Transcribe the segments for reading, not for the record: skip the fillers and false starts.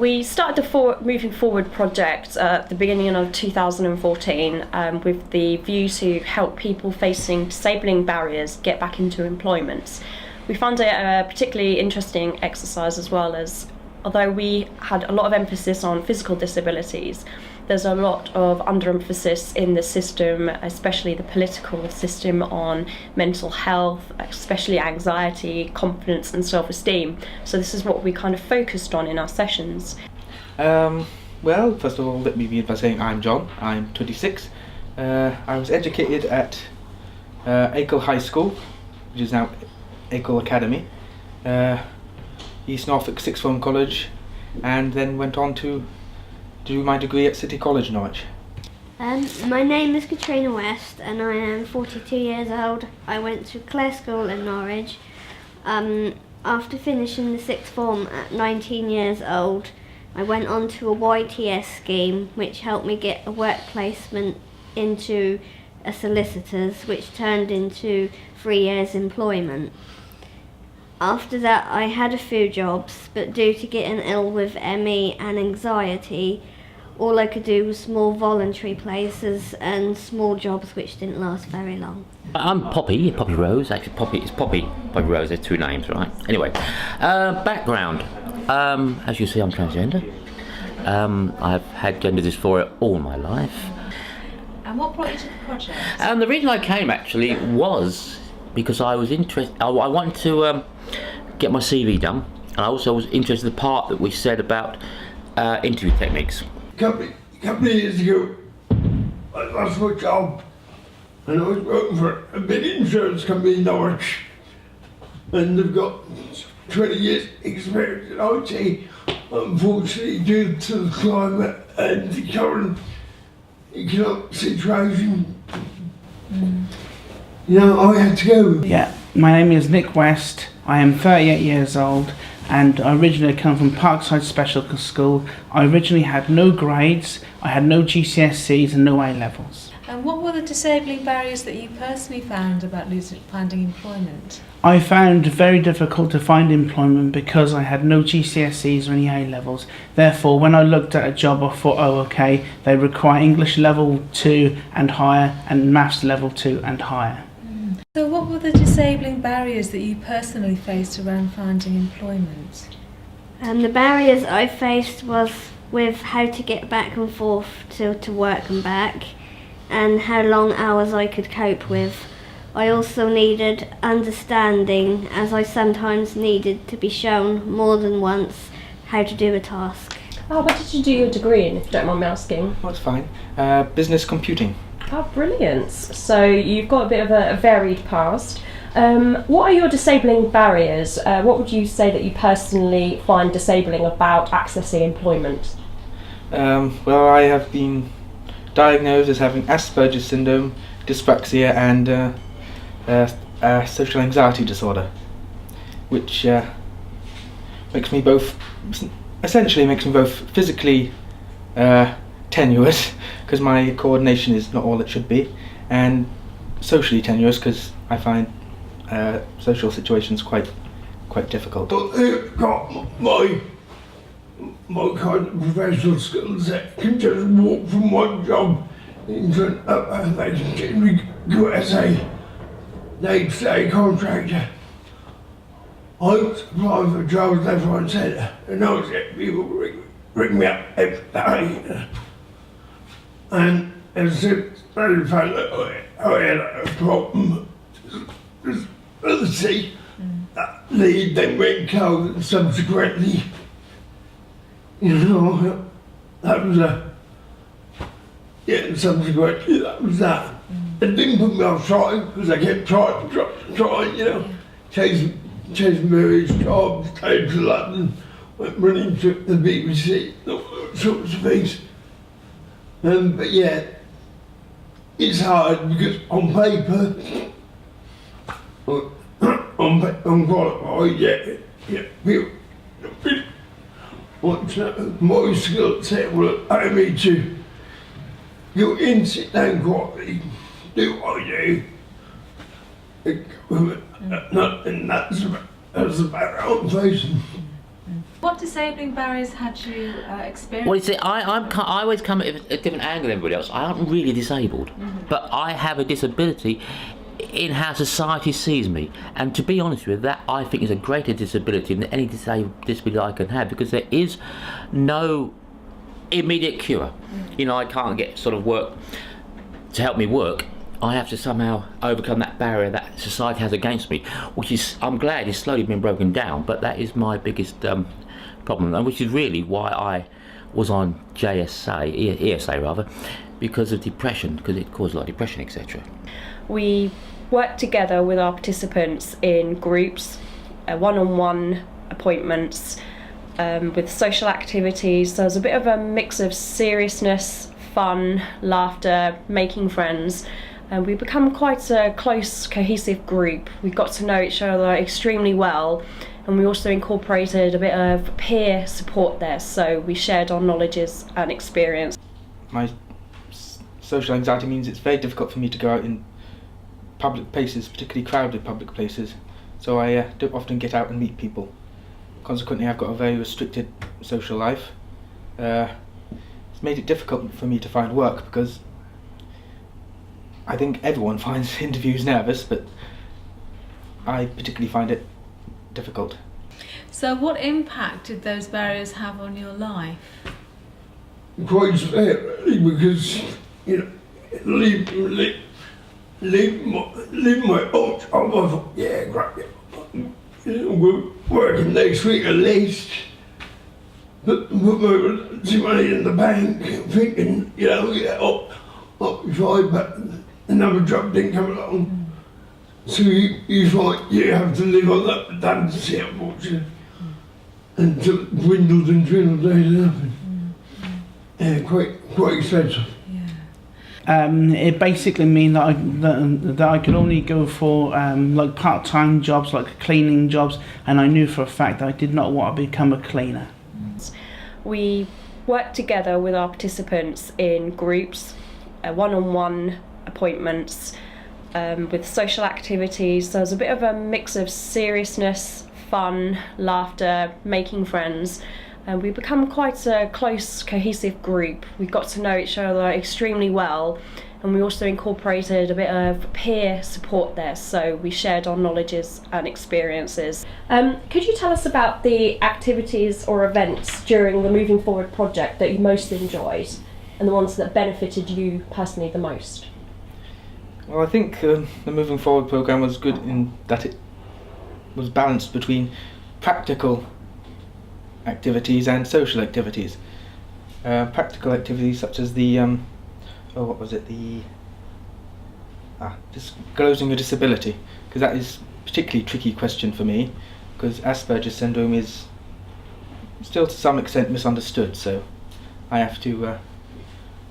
We started the Moving Forward project at the beginning of 2014 with the view to help people facing disabling barriers get back into employment. We found it a particularly interesting exercise as well, as although we had a lot of emphasis on physical disabilities, there's a lot of underemphasis in the system, especially the political system, on mental health, especially anxiety, confidence and self-esteem. So this is what we kind of focused on in our sessions. Well, first of all, let me begin by saying I'm John, I'm 26. I was educated at Equal High School, which is now Equal Academy, East Norfolk Sixth Form College, and then went on to do my degree at City College, Norwich. My name is Katrina West and I am 42 years old. I went to Clare School in Norwich. After finishing the sixth form at 19 years old, I went on to a YTS scheme which helped me get a work placement into a solicitor's, which turned into 3 years employment. After that I had a few jobs, but due to getting ill with ME and anxiety, all I could do was small voluntary places and small jobs which didn't last very long. I'm Poppy Rose. Actually, Poppy Rose. There's two names, right? Anyway, background. As you see, I'm transgender. I've had gender dysphoria all my life. And what brought you to the project? The reason I came actually was because I was interested. I wanted to get my CV done, and I also was interested in the part that we said about interview techniques. A couple of years ago, I lost my job, and I was working for a big insurance company in Norwich, and they've got 20 years experience in IT. Unfortunately, due to the climate and the current economic situation, you know, I had to go. Yeah, my name is Nick West. I am 38 years old and I originally come from Parkside Special School. I originally had no grades, I had no GCSEs and no A-levels. And what were the disabling barriers that you personally found about finding employment? I found it very difficult to find employment because I had no GCSEs or any A-levels. Therefore, when I looked at a job, I thought, oh okay, they require English level 2 and higher and Maths level 2 and higher. So what were the disabling barriers that you personally faced around finding employment? The barriers I faced was with how to get back and forth to work and back, and how long hours I could cope with. I also needed understanding, as I sometimes needed to be shown more than once how to do a task. Oh, what did you do your degree in, if you don't mind me asking? That's fine. Business computing. Oh, brilliant. So you've got a bit of a varied past. What are your disabling barriers? What would you say that you personally find disabling about accessing employment? Well, I have been diagnosed as having Asperger's syndrome, dyspraxia and social anxiety disorder, which essentially makes me both physically tenuous, because my coordination is not all it should be, and socially tenuous, because I find social situations quite difficult. I've got my kind of professional skills that can just walk from one job into another. They can get me good as a day-to-day contractor. I was applying for jobs left, right and centre, and I was getting people ring me up every day. And as soon as I found that I had a problem with ability, that lead then went cold, and subsequently, you know, that was subsequently that was that. It didn't put me off trying, because I kept trying, you know, chasing various jobs, came to London, went running to the BBC, all sorts of things. But yeah, it's hard because on paper, I'm qualified, yeah, people want to know my skill set will allow me to go in, sit down quietly, do what I do, and that's about how I'm facing. What disabling barriers had you experienced? Well, you see, I always come at a different angle than everybody else. I aren't really disabled, but I have a disability in how society sees me. And to be honest with you, that I think is a greater disability than any disability I can have, because there is no immediate cure. You know, I can't get sort of work to help me work. I have to somehow overcome that barrier that society has against me, which is, I'm glad, is slowly being broken down, but that is my biggest problem, and which is really why I was on ESA rather, because of depression, because it caused a lot of depression, etc. We work together with our participants in groups, one-on-one appointments, with social activities. So there's a bit of a mix of seriousness, fun, laughter, making friends. And we become quite a close, cohesive group. We got to know each other extremely well, and we also incorporated a bit of peer support there, so we shared our knowledges and experience. My social anxiety means it's very difficult for me to go out in public places, particularly crowded public places, so I don't often get out and meet people. Consequently, I've got a very restricted social life. It's made it difficult for me to find work, because I think everyone finds interviews nervous, but I particularly find it difficult. So what impact did those barriers have on your life? Quite fair, really, because, you know, leave my old job. I thought, yeah, great. You know, we're working next week at least. Put some money in the bank, thinking, you know, yeah, I'll be fine, but another job didn't come along. So you find you have to live on that redundancy, unfortunately, until it dwindles and dwindles days and nothing. Yeah, quite expensive. It basically means that I could only go for like part-time jobs, like cleaning jobs, and I knew for a fact that I did not want to become a cleaner. We work together with our participants in groups, one-on-one appointments, with social activities. So there's a bit of a mix of seriousness, fun, laughter, making friends. And we become quite a close, cohesive group. We got to know each other extremely well, and we also incorporated a bit of peer support there, so we shared our knowledges and experiences. Could you tell us about the activities or events during the Moving Forward project that you most enjoyed, and the ones that benefited you personally the most? Well, I think the Moving Forward programme was good in that it was balanced between practical activities and social activities. Practical activities such as the disclosing your disability, because that is a particularly tricky question for me, because Asperger's syndrome is still to some extent misunderstood, so I have to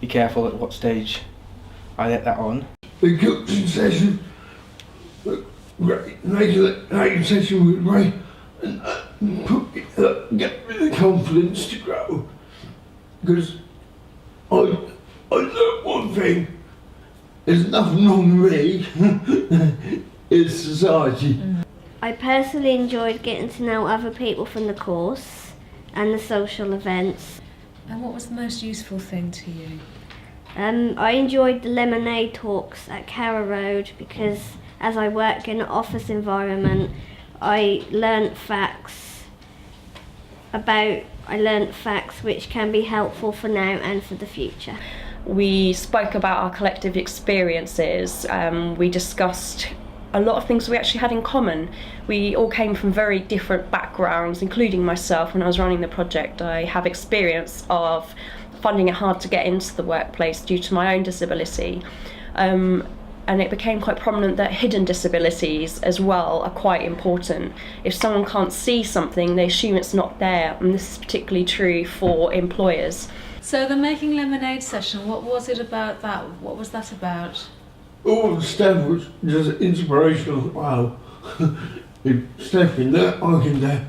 be careful at what stage I let that on. The coaching session was great, making session was great, and get me the confidence to grow, because I learned one thing: there's nothing wrong with me. It's society. I personally enjoyed getting to know other people from the course and the social events. And what was the most useful thing to you? I enjoyed the lemonade talks at Carrow Road, because as I work in an office environment, I learnt facts which can be helpful for now and for the future. We spoke about our collective experiences. We discussed a lot of things we actually had in common. We all came from very different backgrounds, including myself. When I was running the project, I have experience of finding it hard to get into the workplace due to my own disability. And it became quite prominent that hidden disabilities as well are quite important. If someone can't see something, they assume it's not there, and this is particularly true for employers. So the Making Lemonade session, what was it about that? What was that about? All the stuff was just inspirational. Wow. If Steph can do it, I can do it.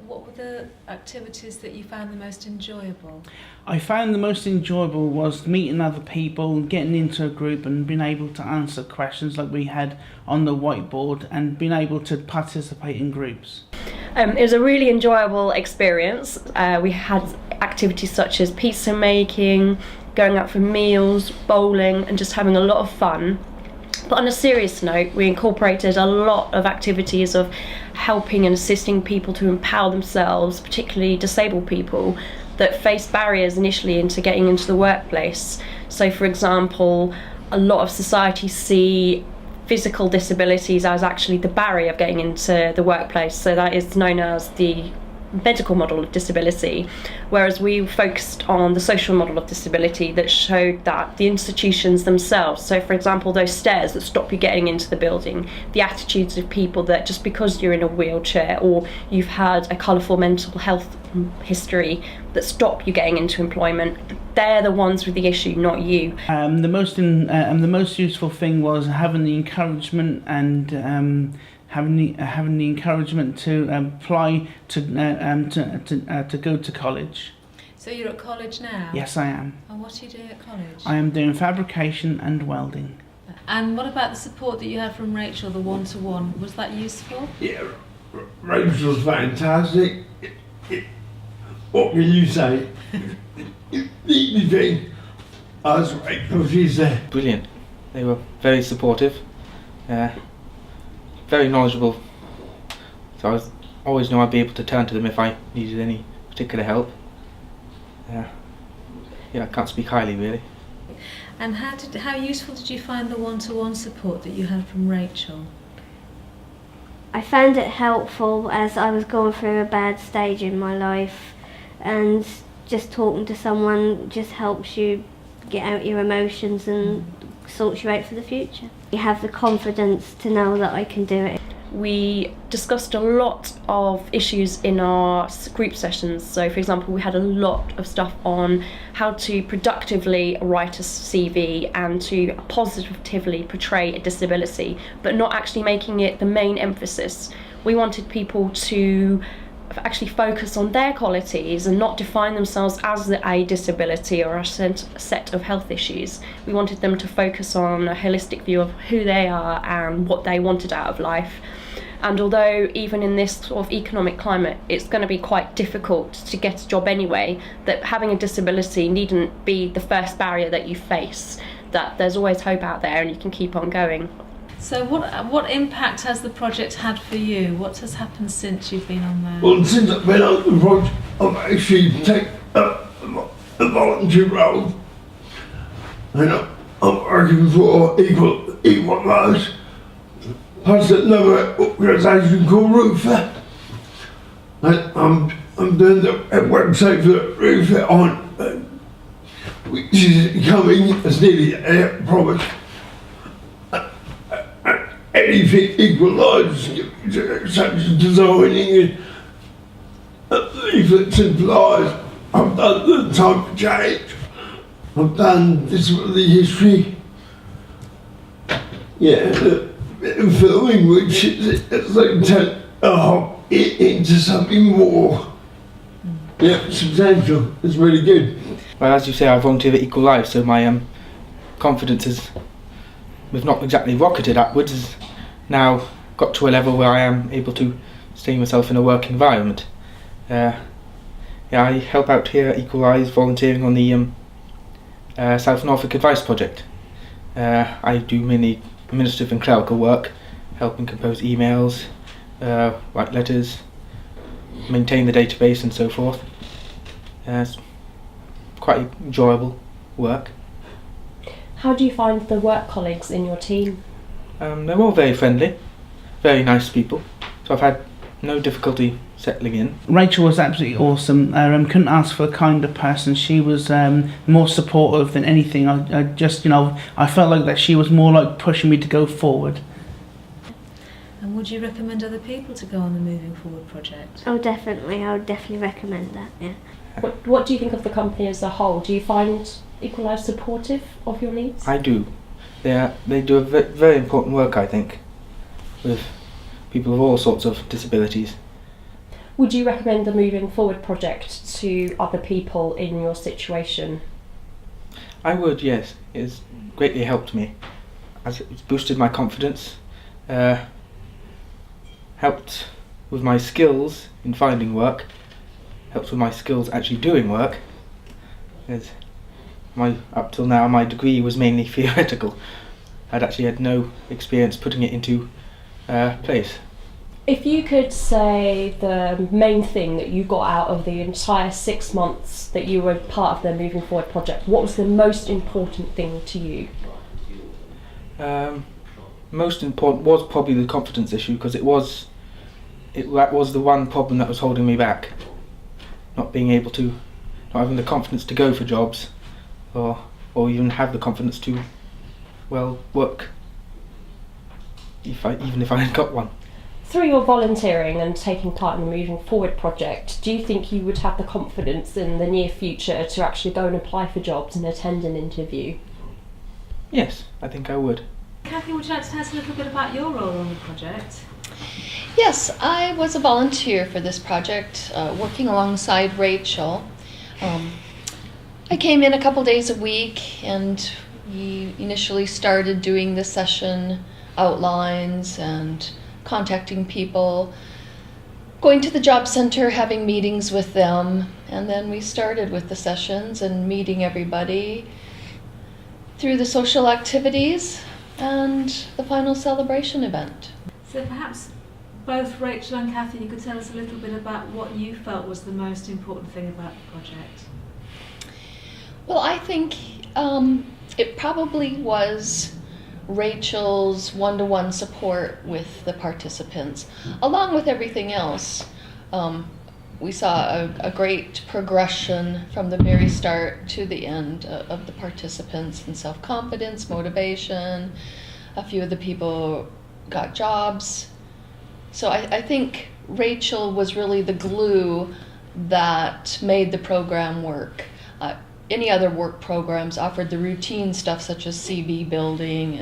What were the activities that you found the most enjoyable? I found the most enjoyable was meeting other people, getting into a group and being able to answer questions like we had on the whiteboard, and being able to participate in groups. It was a really enjoyable experience. We had activities such as pizza making, going out for meals, bowling, and just having a lot of fun. But on a serious note, we incorporated a lot of activities of helping and assisting people to empower themselves, particularly disabled people that face barriers initially into getting into the workplace. So, for example, a lot of societies see physical disabilities as actually the barrier of getting into the workplace. So that is known as the medical model of disability, whereas we focused on the social model of disability that showed that the institutions themselves, so for example those stairs that stop you getting into the building, the attitudes of people that just because you're in a wheelchair or you've had a colourful mental health history that stop you getting into employment, they're the ones with the issue, not you. The most useful thing was having the encouragement and having the encouragement to apply to go to college. So you're at college now? Yes, I am. And what are you doing at college? I am doing fabrication and welding. And what about the support that you had from Rachel, the one-to-one? Was that useful? Yeah, Rachel's fantastic. What can you say? The only thing, as Rachel, she's there. Brilliant. They were very supportive, very knowledgeable. So I always knew I'd be able to turn to them if I needed any particular help. Yeah, I can't speak highly really. And how useful did you find the one-to-one support that you had from Rachel? I found it helpful as I was going through a bad stage in my life, and just talking to someone just helps you get out your emotions and sorts you out for the future. You have the confidence to know that I can do it. We discussed a lot of issues in our group sessions. So for example, we had a lot of stuff on how to productively write a CV and to positively portray a disability, but not actually making it the main emphasis. We wanted people to actually focus on their qualities and not define themselves as a disability or a set of health issues. We wanted them to focus on a holistic view of who they are and what they wanted out of life. And although even in this sort of economic climate it's going to be quite difficult to get a job anyway, that having a disability needn't be the first barrier that you face, that there's always hope out there and you can keep on going. So what impact has the project had for you? What has happened since you've been on there? Well, since I've been on the project, I've actually taken a volunteer role. And I'm working for Equallives, plus another organisation called Roofer. And I'm doing the website for Roofer on, which is coming as nearly a promise. Anything Equallives, such as designing leaflets and flyers. I've done the time for change. I've done disability history. Yeah, filming, which is like turn it into something more substantial. It's really good. Well, as you say, I volunteer at Equallives, so my confidence is, we've not exactly rocketed upwards, has now got to a level where I am able to stay myself in a work environment. I help out here at Equallives, volunteering on the South Norfolk Advice Project. I do mainly administrative and clerical work, helping compose emails, write letters, maintain the database and so forth. It's quite enjoyable work. How do you find the work colleagues in your team? They're all very friendly, very nice people, so I've had no difficulty settling in. Rachel was absolutely awesome. Couldn't ask for a kinder person. She was more supportive than anything. I just, I felt like that she was more like pushing me to go forward. And would you recommend other people to go on the Moving Forward project? Oh, definitely. I would definitely recommend that, yeah. What do you think of the company as a whole? Do you find Equallives supportive of your needs? I do. They do a very important work, I think, with people of all sorts of disabilities. Would you recommend the Moving Forward project to other people in your situation? I would, yes. It's greatly helped me, as it's boosted my confidence, helped with my skills in finding work, helps with my skills actually doing work. Because up till now my degree was mainly theoretical. I'd actually had no experience putting it into place. If you could say the main thing that you got out of the entire 6 months that you were part of the Moving Forward project, what was the most important thing to you? Most important was probably the confidence issue, because that was the one problem that was holding me back. Not having the confidence to go for jobs, or even have the confidence to, work. Even if I hadn't got one. Through your volunteering and taking part in the Moving Forward project, do you think you would have the confidence in the near future to actually go and apply for jobs and attend an interview? Yes, I think I would. Kathy, would you like to tell us a little bit about your role on the project? Yes, I was a volunteer for this project, working alongside Rachel. I came in a couple days a week, and we initially started doing the session outlines and contacting people, going to the job center, having meetings with them, and then we started with the sessions and meeting everybody through the social activities and the final celebration event. So perhaps both Rachel and Kathy, you could tell us a little bit about what you felt was the most important thing about the project. Well, I think it probably was Rachel's one-to-one support with the participants. Along with everything else, we saw a great progression from the very start to the end of the participants in self-confidence, motivation. A few of the people got jobs. So I think Rachel was really the glue that made the program work. Any other work programs offered the routine stuff such as CV building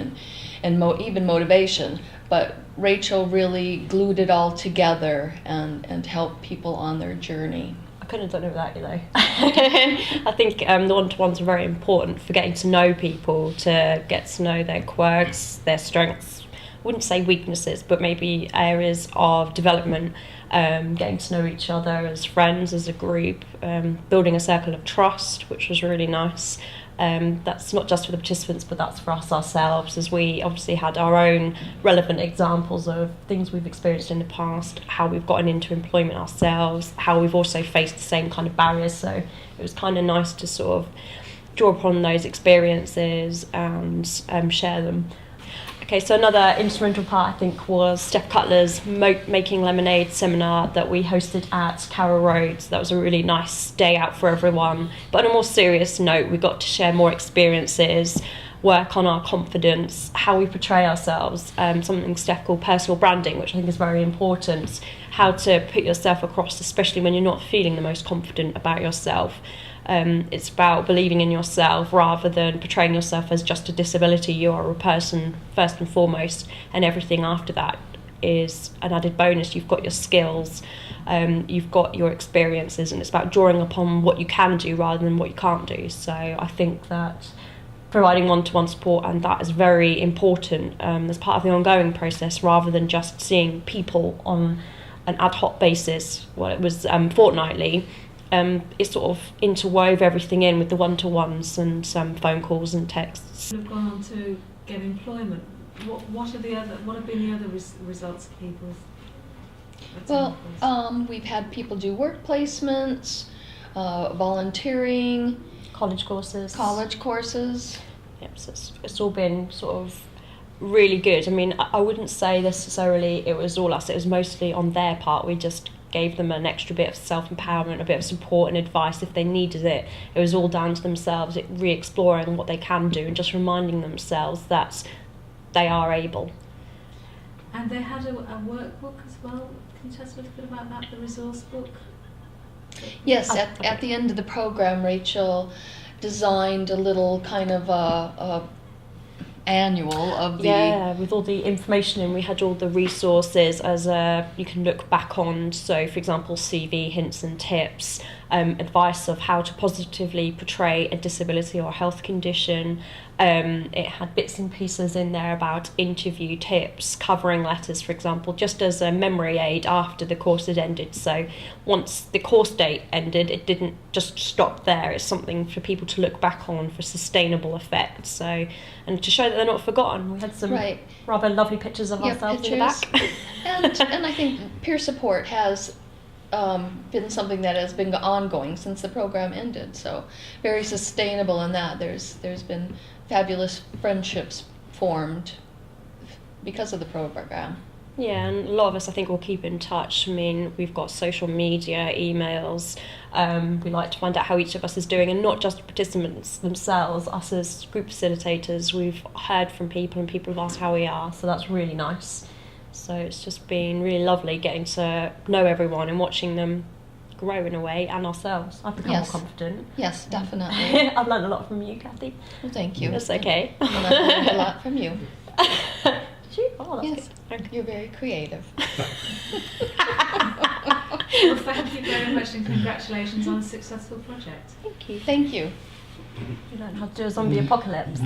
and even motivation, but Rachel really glued it all together and helped people on their journey. I couldn't have done it without you though. I think the one-to-ones are very important for getting to know people, to get to know their quirks, their strengths, I wouldn't say weaknesses, but maybe areas of development, getting to know each other as friends, as a group, building a circle of trust, which was really nice. That's not just for the participants, but that's for us ourselves, as we obviously had our own relevant examples of things we've experienced in the past, how we've gotten into employment ourselves, how we've also faced the same kind of barriers. So it was kind of nice to sort of draw upon those experiences and share them. Okay, so another instrumental part, I think, was Steph Cutler's Making Lemonade seminar that we hosted at Carroll Road. So that was a really nice day out for everyone. But on a more serious note, we got to share more experiences, work on our confidence, how we portray ourselves, something Steph called personal branding, which I think is very important, how to put yourself across, especially when you're not feeling the most confident about yourself. It's about believing in yourself rather than portraying yourself as just a disability. You are a person first and foremost, and everything after that is an added bonus. You've got your skills, you've got your experiences, and it's about drawing upon what you can do rather than what you can't do. So I think that providing one-to-one support, and that is very important as part of the ongoing process, rather than just seeing people on an ad hoc basis. Well, it was fortnightly. It sort of interwove everything in with the one-to-ones and some phone calls and texts. You've gone on to get employment. What have been the other results of people's? Well, we've had people do work placements, volunteering, College courses. Yep, So it's all been sort of really good. I mean, I wouldn't say necessarily it was all us. It was mostly on their part. We just gave them an extra bit of self-empowerment, a bit of support and advice if they needed it. It was all down to themselves, re-exploring what they can do and just reminding themselves that they are able. And they had a workbook as well. Can you tell us a little bit about that, the resource book? Yes, at the end of the program, Rachel designed a little kind of a annual of the... Yeah, with all the information in, we had all the resources as you can look back on. So, for example, CV hints and tips, advice of how to positively portray a disability or a health condition. It had bits and pieces in there about interview tips, covering letters, for example, just as a memory aid after the course had ended. So once the course date ended, it didn't just stop there. It's something for people to look back on for sustainable effect. So, and to show that they're not forgotten. We had some rather lovely pictures of ourselves in the back. and I think peer support has been something that has been ongoing since the program ended. So very sustainable in that. There's been fabulous friendships formed because of the program. Yeah, and a lot of us, I think, will keep in touch. I mean, we've got social media, emails. We like to find out how each of us is doing, and not just participants themselves, us as group facilitators. We've heard from people, and people have asked how we are, so that's really nice. So it's just been really lovely getting to know everyone and watching them grow in a way, and ourselves. I've become more confident. Yes, definitely. I've learned a lot from you, Kathy. Well, thank you. That's okay. And I've learned a lot from you. Did you? Oh, that's Yes, good. Okay. you're very creative. Well, thank you very much and congratulations on a successful project. Thank you. Thank you. You learned how to do a zombie apocalypse.